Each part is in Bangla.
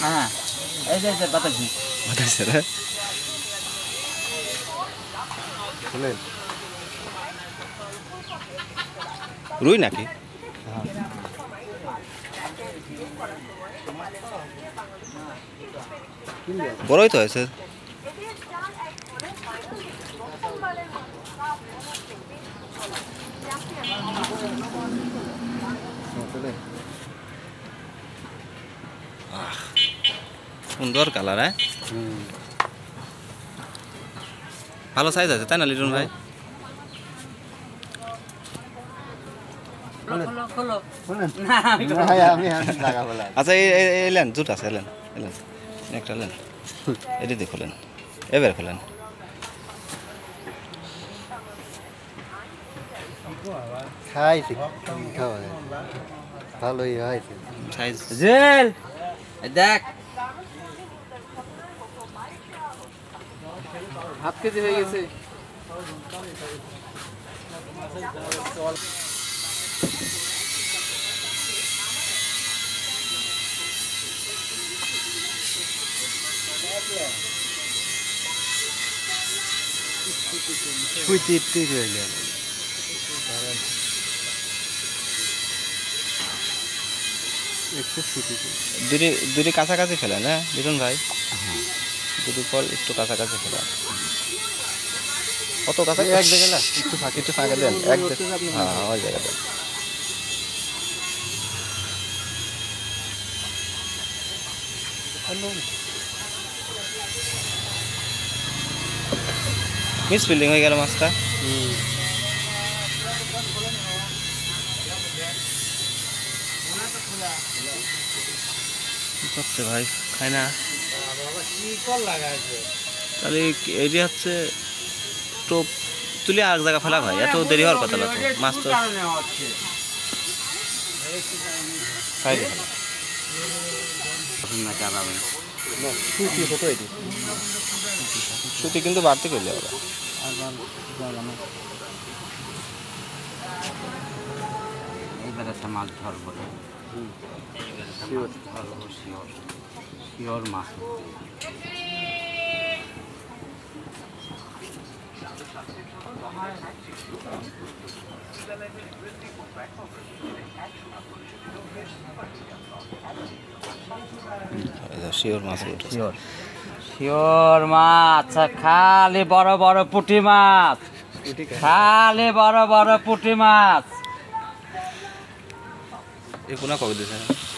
হ্যাঁ এই যে বাতাসি বাতাসে রে রুই নাকি বড়ই তো হয়েছে সুন্দর কালার হ্যাঁ ভালো সাইজ আছে তাই না লিটন ভাই আচ্ছা এলেন জুট আছে এলেন এলেন একটা এলেন এটি দিয়ে খোলেন এবার খোলেন খাইছি ভালোই হয়েছে সাইজ জেল দেখ হাফ কেজি হয়ে গেছে সুইটি রইলে দুটি কাছাকাছি ফেলেন হ্যাঁ লিটন ভাই দুটি ফল একটু কাছাকাছি ফেলেন কত কাছাকাছি এক জায়গায় না একটু ফাঁকা দেন এক হ্যাঁ ওই জায়গা দেন মিস ফিল্ডিং হয়ে গেল মাছটা কি করছে ভাই খায় না তাহলে এটি হচ্ছে টোপ তুলে আর জায়গা ফেলা ভাই এত দেরি হওয়ার কথা না তো মাছ তো সুতি কিন্তু বাড়তি করলে ওরা এইবার একটা মাছ ধরবো শিওর মাছ শিওর মাছ শিওর শিওর মাছ খালি বড় বড় পুঁটি মাছ খালি বড় বড় পুঁটি মাছ এই কোনা কবে দিয়েছে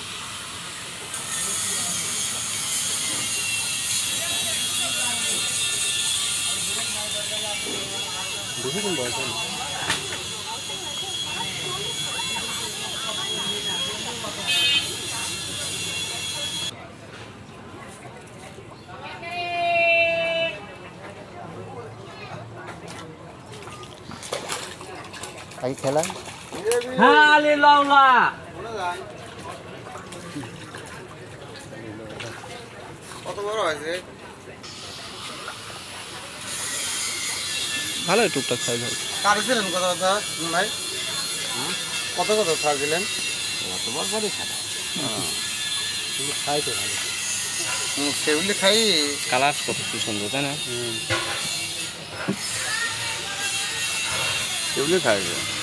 আগে খেলা খালি লওলা কত বড় হয়েছে ভালো টুকটাক সাইজ হয় কাটছিলেন কত কথা ভাই কত কত ছাড়ছিলেন কত বড় বড় খাটা খাইতে ভালো সেগুলি খাই কালার কত কি সুন্দর তাই না সেগুলি খাইবে